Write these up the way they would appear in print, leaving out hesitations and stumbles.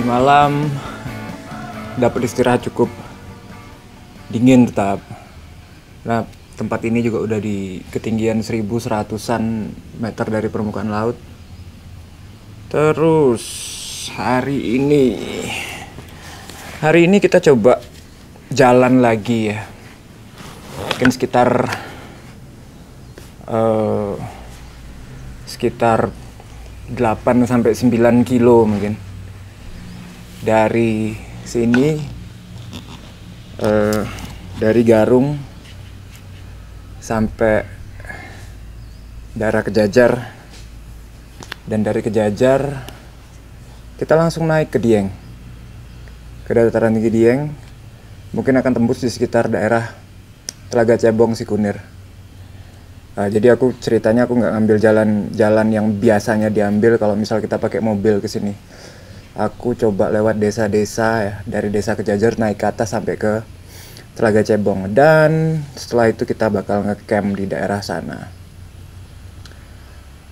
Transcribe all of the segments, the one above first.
malam dapat istirahat cukup, dingin tetap. Nah, tempat ini juga udah di ketinggian 1100-an meter dari permukaan laut. Terus hari ini kita coba jalan lagi ya. Mungkin sekitar 8-9 kilo mungkin. Dari sini dari Garung sampai daerah Kejajar, dan dari Kejajar kita langsung naik ke Dieng, ke dataran tinggi Dieng. Mungkin akan tembus di sekitar daerah Telaga Cebong, Sikunir. Jadi aku ceritanya nggak ngambil jalan yang biasanya diambil kalau misal kita pakai mobil ke sini. Aku coba lewat desa-desa ya, dari desa Kejajar naik ke atas sampai ke Telaga Cebong, dan setelah itu kita bakal nge-camp di daerah sana.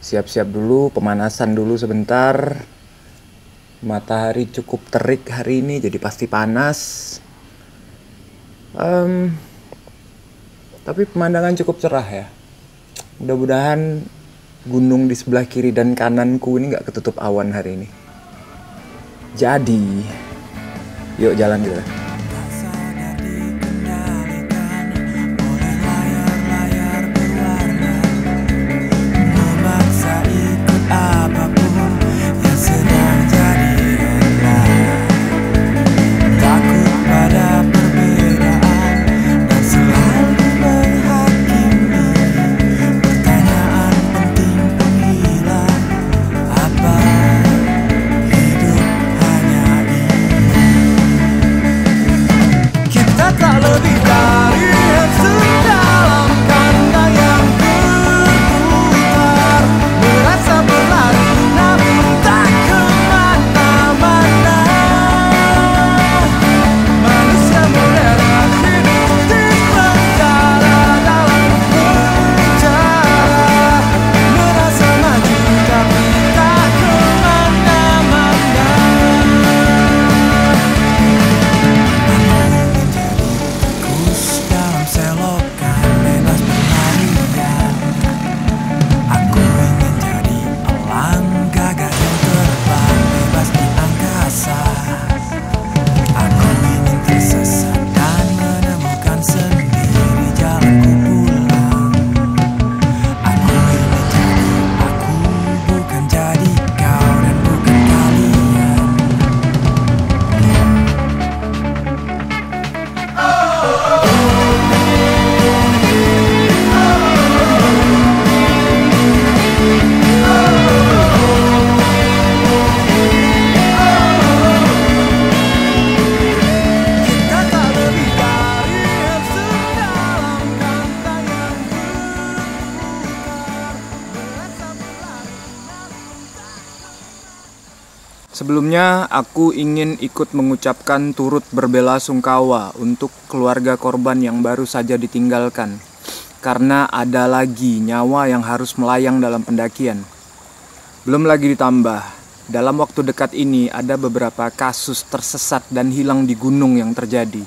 Siap-siap dulu, pemanasan dulu sebentar. Matahari cukup terik hari ini, jadi pasti panas. Tapi pemandangan cukup cerah ya. Mudah-mudahan gunung di sebelah kiri dan kananku ini nggak ketutup awan hari ini. Jadi, yuk jalan gitu. Sebelumnya, aku ingin ikut mengucapkan turut berbelasungkawa untuk keluarga korban yang baru saja ditinggalkan, karena ada lagi nyawa yang harus melayang dalam pendakian. Belum lagi ditambah, dalam waktu dekat ini ada beberapa kasus tersesat dan hilang di gunung yang terjadi.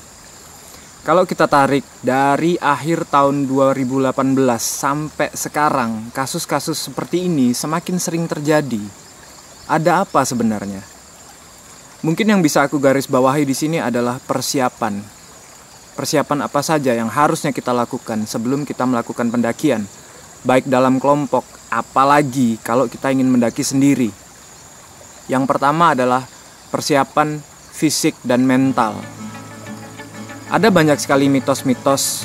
Kalau kita tarik dari akhir tahun 2018 sampai sekarang, kasus-kasus seperti ini semakin sering terjadi. Ada apa sebenarnya? Mungkin yang bisa aku garis bawahi di sini adalah persiapan. Persiapan apa saja yang harusnya kita lakukan sebelum kita melakukan pendakian, baik dalam kelompok, apalagi kalau kita ingin mendaki sendiri. Yang pertama adalah persiapan fisik dan mental. Ada banyak sekali mitos-mitos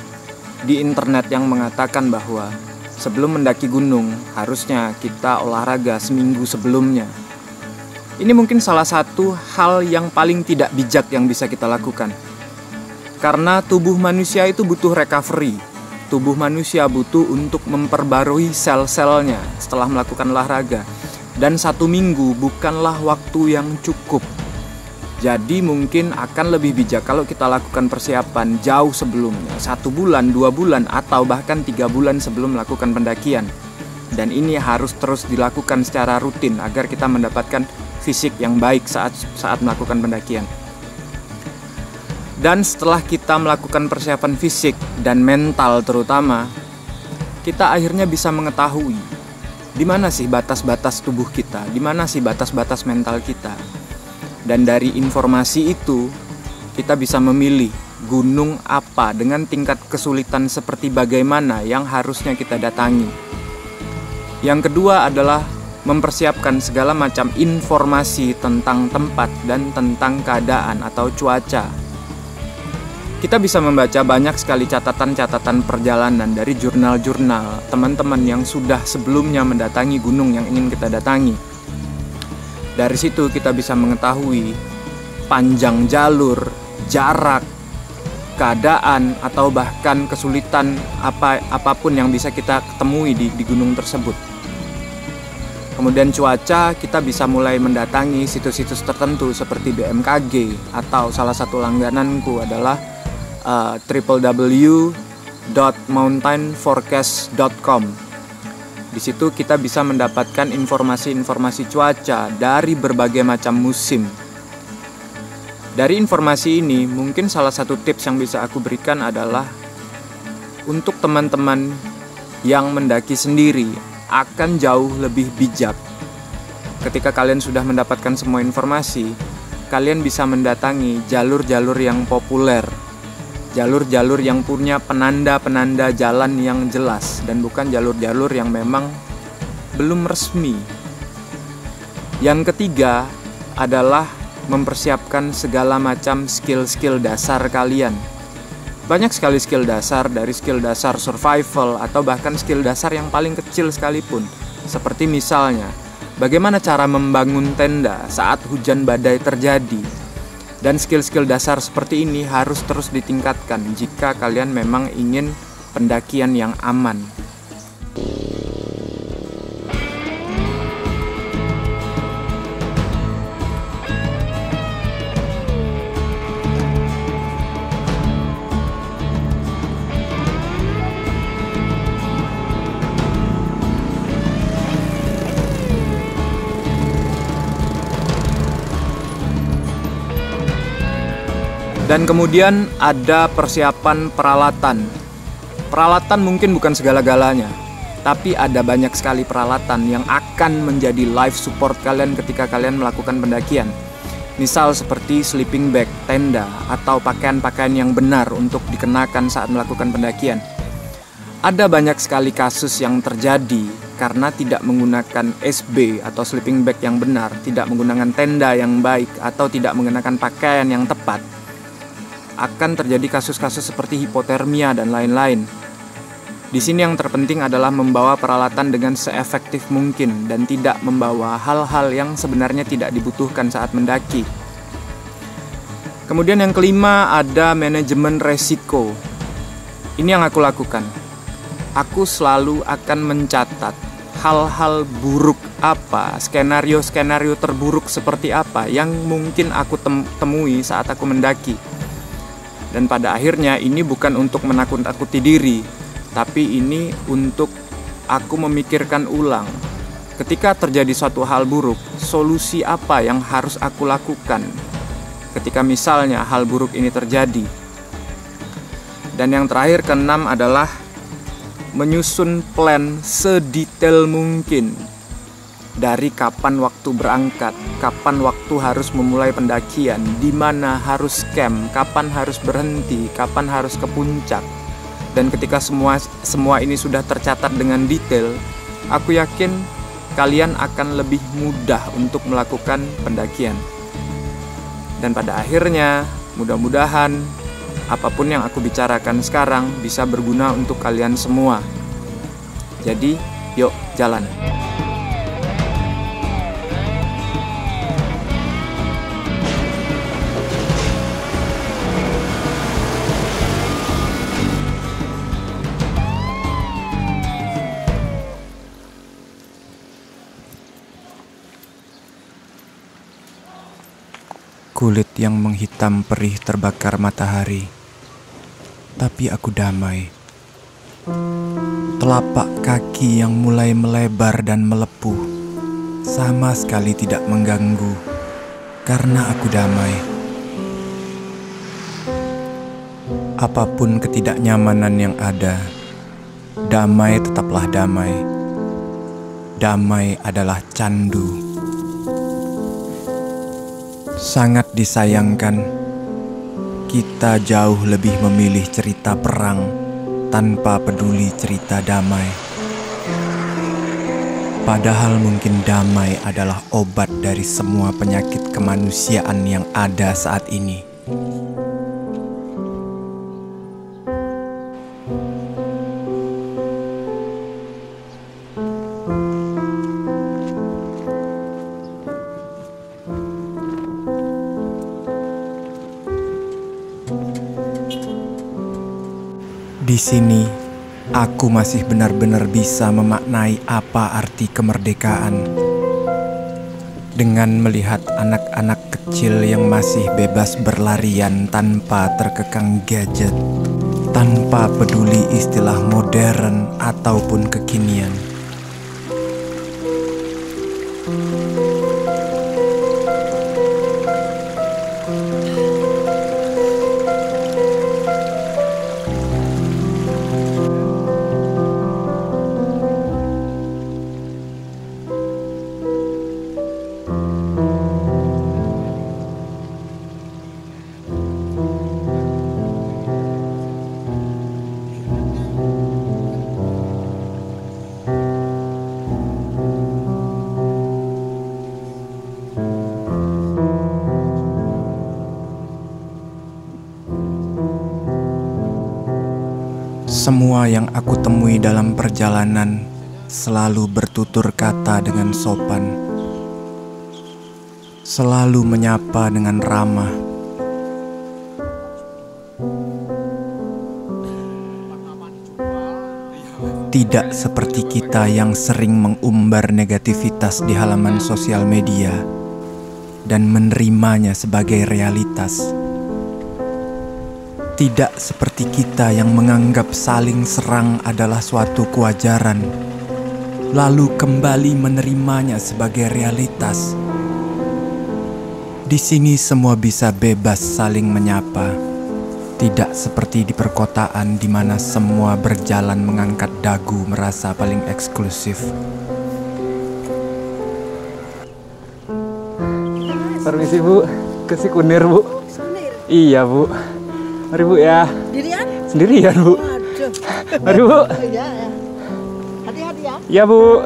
di internet yang mengatakan bahwa sebelum mendaki gunung harusnya kita olahraga seminggu sebelumnya. Ini mungkin salah satu hal yang paling tidak bijak yang bisa kita lakukan. Karena tubuh manusia itu butuh recovery. Tubuh manusia butuh untuk memperbarui sel-selnya setelah melakukan olahraga. Dan 1 minggu bukanlah waktu yang cukup. Jadi mungkin akan lebih bijak kalau kita lakukan persiapan jauh sebelumnya. 1 bulan, 2 bulan, atau bahkan 3 bulan sebelum melakukan pendakian. Dan ini harus terus dilakukan secara rutin agar kita mendapatkan fisik yang baik saat melakukan pendakian. Dan setelah kita melakukan persiapan fisik dan mental terutama, kita akhirnya bisa mengetahui di mana sih batas-batas tubuh kita, di mana sih batas-batas mental kita. Dan dari informasi itu, kita bisa memilih gunung apa dengan tingkat kesulitan seperti bagaimana yang harusnya kita datangi. Yang kedua adalah mempersiapkan segala macam informasi tentang tempat dan tentang keadaan atau cuaca. Kita bisa membaca banyak sekali catatan-catatan perjalanan dari jurnal-jurnal teman-teman yang sudah sebelumnya mendatangi gunung yang ingin kita datangi. Dari situ kita bisa mengetahui panjang jalur, jarak, keadaan, atau bahkan kesulitan apapun yang bisa kita temui di gunung tersebut. Kemudian cuaca, kita bisa mulai mendatangi situs-situs tertentu seperti BMKG, atau salah satu langgananku adalah www.mountainforecast.com. Di situ kita bisa mendapatkan informasi-informasi cuaca dari berbagai macam musim. Dari informasi ini, mungkin salah satu tips yang bisa aku berikan adalah untuk teman-teman yang mendaki sendiri akan jauh lebih bijak. Ketika kalian sudah mendapatkan semua informasi, kalian bisa mendatangi jalur-jalur yang populer, jalur-jalur yang punya penanda-penanda jalan yang jelas, dan bukan jalur-jalur yang memang belum resmi. Yang ketiga adalah mempersiapkan segala macam skill-skill dasar kalian. Banyak sekali skill dasar, dari skill dasar survival atau bahkan skill dasar yang paling kecil sekalipun. Seperti misalnya, bagaimana cara membangun tenda saat hujan badai terjadi. Dan skill-skill dasar seperti ini harus terus ditingkatkan jika kalian memang ingin pendakian yang aman. Dan kemudian ada persiapan peralatan. Peralatan mungkin bukan segala-galanya, tapi ada banyak sekali peralatan yang akan menjadi life support kalian ketika kalian melakukan pendakian. Misal seperti sleeping bag, tenda, atau pakaian-pakaian yang benar untuk dikenakan saat melakukan pendakian. Ada banyak sekali kasus yang terjadi karena tidak menggunakan SB atau sleeping bag yang benar, tidak menggunakan tenda yang baik, atau tidak mengenakan pakaian yang tepat. Akan terjadi kasus-kasus seperti hipotermia dan lain-lain. Di sini yang terpenting adalah membawa peralatan dengan seefektif mungkin dan tidak membawa hal-hal yang sebenarnya tidak dibutuhkan saat mendaki. Kemudian yang kelima ada manajemen resiko. Ini yang aku lakukan. Aku selalu akan mencatat hal-hal buruk apa, skenario-skenario terburuk seperti apa yang mungkin aku temui saat aku mendaki. Dan pada akhirnya ini bukan untuk menakut-nakuti diri, tapi ini untuk aku memikirkan ulang. Ketika terjadi suatu hal buruk, solusi apa yang harus aku lakukan ketika misalnya hal buruk ini terjadi. Dan yang terakhir, keenam, adalah menyusun plan sedetail mungkin. Dari kapan waktu berangkat, kapan waktu harus memulai pendakian, di mana harus camp, kapan harus berhenti, kapan harus ke puncak. Dan ketika semua ini sudah tercatat dengan detail, aku yakin kalian akan lebih mudah untuk melakukan pendakian. Dan pada akhirnya, mudah-mudahan apapun yang aku bicarakan sekarang bisa berguna untuk kalian semua. Jadi, yuk jalan. Kulit yang menghitam perih terbakar matahari, tapi aku damai. Telapak kaki yang mulai melebar dan melepuh, sama sekali tidak mengganggu karena aku damai. Apapun ketidaknyamanan yang ada, damai tetaplah damai. Damai adalah candu. Sangat disayangkan, kita jauh lebih memilih cerita perang tanpa peduli cerita damai. Padahal mungkin damai adalah obat dari semua penyakit kemanusiaan yang ada saat ini. Di sini, aku masih benar-benar bisa memaknai apa arti kemerdekaan. Dengan melihat anak-anak kecil yang masih bebas berlarian tanpa terkekang gadget, tanpa peduli istilah modern ataupun kekinian. Semua yang aku temui dalam perjalanan selalu bertutur kata dengan sopan, selalu menyapa dengan ramah. Tidak seperti kita yang sering mengumbar negativitas di halaman sosial media dan menerimanya sebagai realitas. Tidak seperti kita yang menganggap saling serang adalah suatu kewajaran, lalu kembali menerimanya sebagai realitas. Di sini semua bisa bebas saling menyapa, tidak seperti di perkotaan di mana semua berjalan mengangkat dagu merasa paling eksklusif. Permisi Bu, ke Sikunir Bu. Iya Bu. Mari Bu ya. Sendirian? Sendirian Bu. Waduh. Mari Bu. Iya ya. Hati-hati ya. Ya Bu.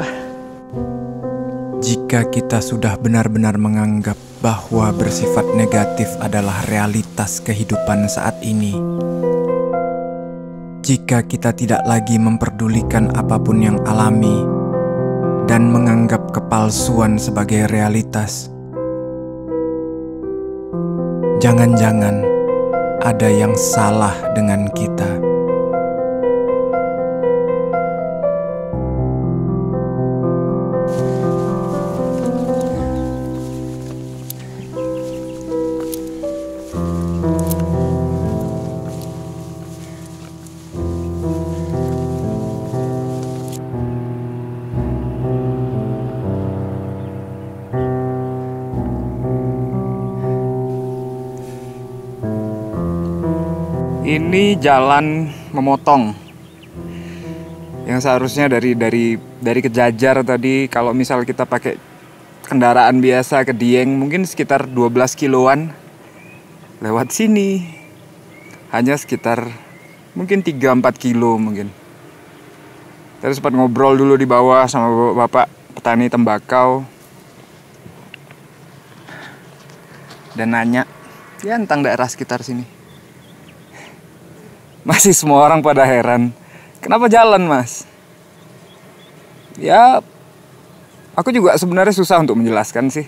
Jika kita sudah benar-benar menganggap bahwa bersifat negatif adalah realitas kehidupan saat ini, jika kita tidak lagi memperdulikan apapun yang alami dan menganggap kepalsuan sebagai realitas, jangan-jangan ada yang salah dengan kita. Ini jalan memotong yang seharusnya dari Kejajar tadi, kalau misal kita pakai kendaraan biasa ke Dieng mungkin sekitar 12 kiloan. Lewat sini hanya sekitar mungkin 3-4 kilo mungkin. Tadi sempat ngobrol dulu di bawah sama bapak petani tembakau dan nanya ya tentang daerah sekitar sini. Masih semua orang pada heran, kenapa jalan Mas? Ya, aku juga sebenarnya susah untuk menjelaskan sih.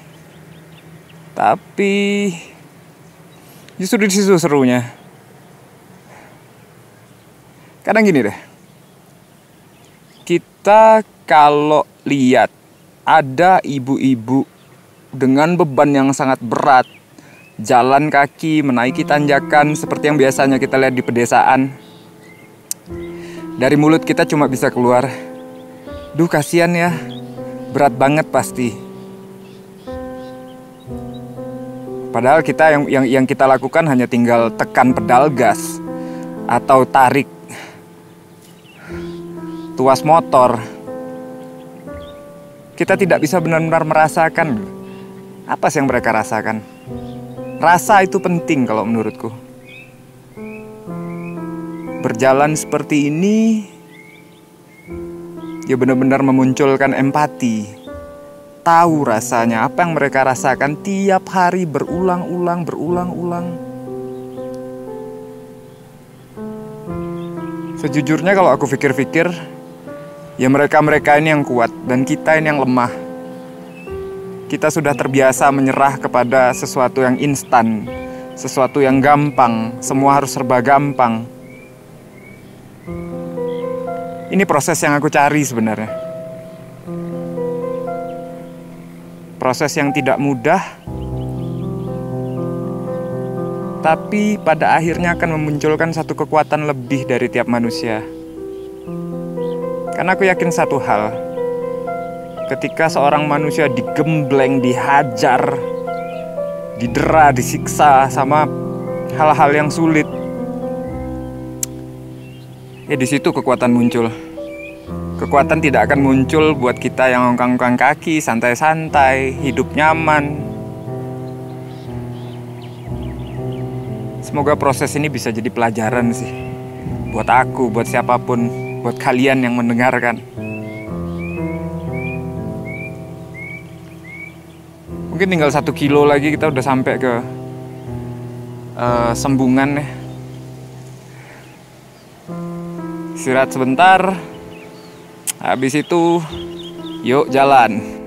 Tapi justru di situ serunya. Kadang gini deh, kita kalau lihat ada ibu-ibu dengan beban yang sangat berat, jalan kaki menaiki tanjakan seperti yang biasanya kita lihat di pedesaan. Dari mulut kita cuma bisa keluar, duh kasihan ya, berat banget pasti. Padahal kita yang kita lakukan hanya tinggal tekan pedal gas atau tarik tuas motor. Kita tidak bisa benar-benar merasakan apa sih yang mereka rasakan. Rasa itu penting kalau menurutku. Berjalan seperti ini, dia benar-benar memunculkan empati. Tahu rasanya apa yang mereka rasakan tiap hari berulang-ulang. Sejujurnya kalau aku pikir-pikir, ya mereka ini yang kuat dan kita ini yang lemah. Kita sudah terbiasa menyerah kepada sesuatu yang instan, sesuatu yang gampang, semua harus serba gampang. Ini proses yang aku cari sebenarnya. Proses yang tidak mudah, tapi pada akhirnya akan memunculkan satu kekuatan lebih dari tiap manusia. Karena aku yakin satu hal, ketika seorang manusia digembleng, dihajar, didera, disiksa sama hal-hal yang sulit, ya di situ kekuatan muncul. Kekuatan tidak akan muncul buat kita yang ongkang-ongkang kaki, santai-santai, hidup nyaman. Semoga proses ini bisa jadi pelajaran sih, buat aku, buat siapapun, buat kalian yang mendengarkan. Mungkin tinggal 1 kilo lagi kita udah sampai ke Sembungan ya. Istirahat sebentar, habis itu yuk jalan.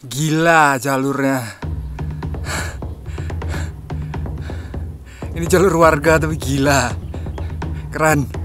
Gila jalurnya. Ini jalur warga tapi gila. Keren.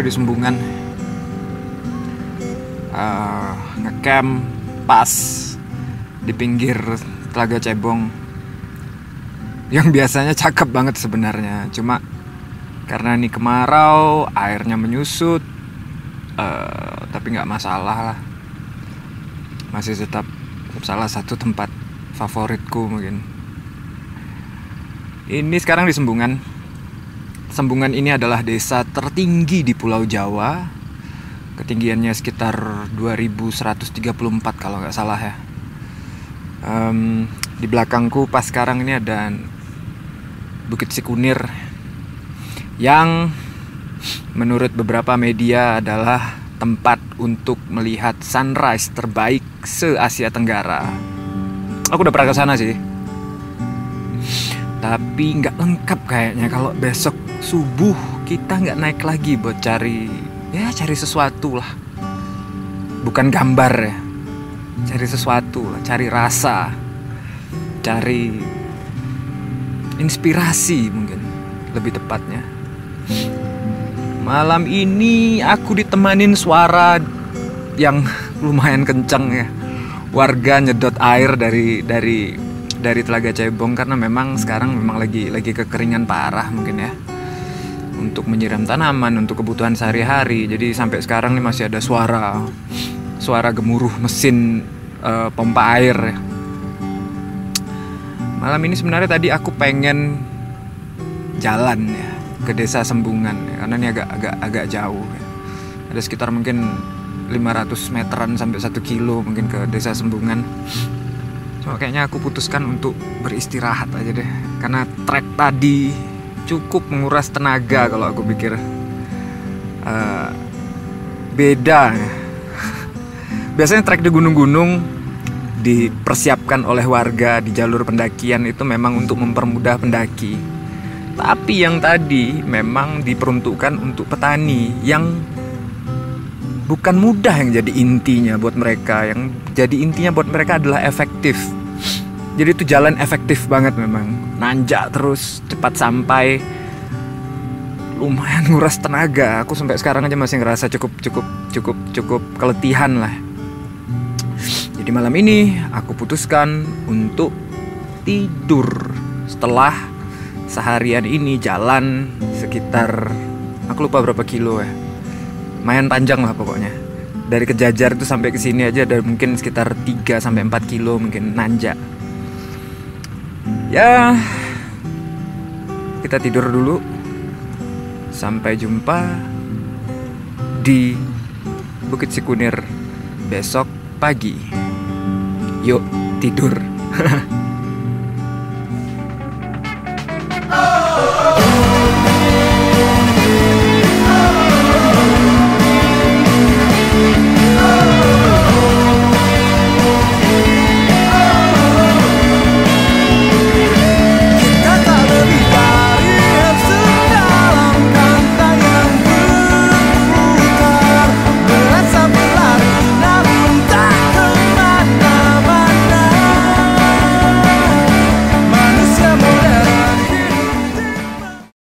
di Sembungan, ngecamp pas di pinggir Telaga Cebong, yang biasanya cakep banget sebenarnya. Cuma karena ini kemarau, airnya menyusut, tapi nggak masalah lah. Masih tetap salah satu tempat favoritku mungkin. Ini sekarang di Sembungan. Sembungan ini adalah desa tertinggi di Pulau Jawa. Ketinggiannya sekitar 2134 kalau nggak salah ya. Di belakangku pas sekarang ini ada Bukit Sikunir, yang menurut beberapa media adalah tempat untuk melihat sunrise terbaik se-Asia Tenggara. Aku udah pernah ke sana sih, tapi nggak lengkap kayaknya kalau besok subuh kita nggak naik lagi buat cari sesuatu lah. Bukan gambar ya, cari sesuatu lah, cari rasa, cari inspirasi mungkin lebih tepatnya. Malam ini aku ditemanin suara yang lumayan kencang ya. Warga nyedot air dari Telaga Cebong, karena memang sekarang lagi kekeringan parah mungkin ya. Untuk menyiram tanaman, untuk kebutuhan sehari-hari. Jadi sampai sekarang nih masih ada suara gemuruh mesin pompa air ya. Malam ini sebenarnya tadi aku pengen jalan ya ke desa Sembungan ya, karena ini agak jauh ya. Ada sekitar mungkin 500 meteran sampai 1 kilo mungkin ke desa Sembungan. Cuma kayaknya aku putuskan untuk beristirahat aja deh, karena trek tadi cukup menguras tenaga kalau aku pikir. Beda ya. Biasanya trek di gunung-gunung dipersiapkan oleh warga di jalur pendakian itu memang untuk mempermudah pendaki. Tapi yang tadi memang diperuntukkan untuk petani, yang bukan mudah yang jadi intinya buat mereka. Yang jadi intinya buat mereka adalah efektif. Jadi itu jalan efektif banget memang. Nanjak terus, cepat sampai. Lumayan nguras tenaga. Aku sampai sekarang aja masih ngerasa cukup keletihan lah. Jadi malam ini aku putuskan untuk tidur setelah seharian ini jalan sekitar, aku lupa berapa kilo ya. Lumayan panjang lah pokoknya. Dari Kejajar itu sampai ke sini aja ada mungkin sekitar 3 sampai 4 kilo mungkin nanjak. Ya, kita tidur dulu. Sampai jumpa di Bukit Sikunir besok pagi. Yuk tidur.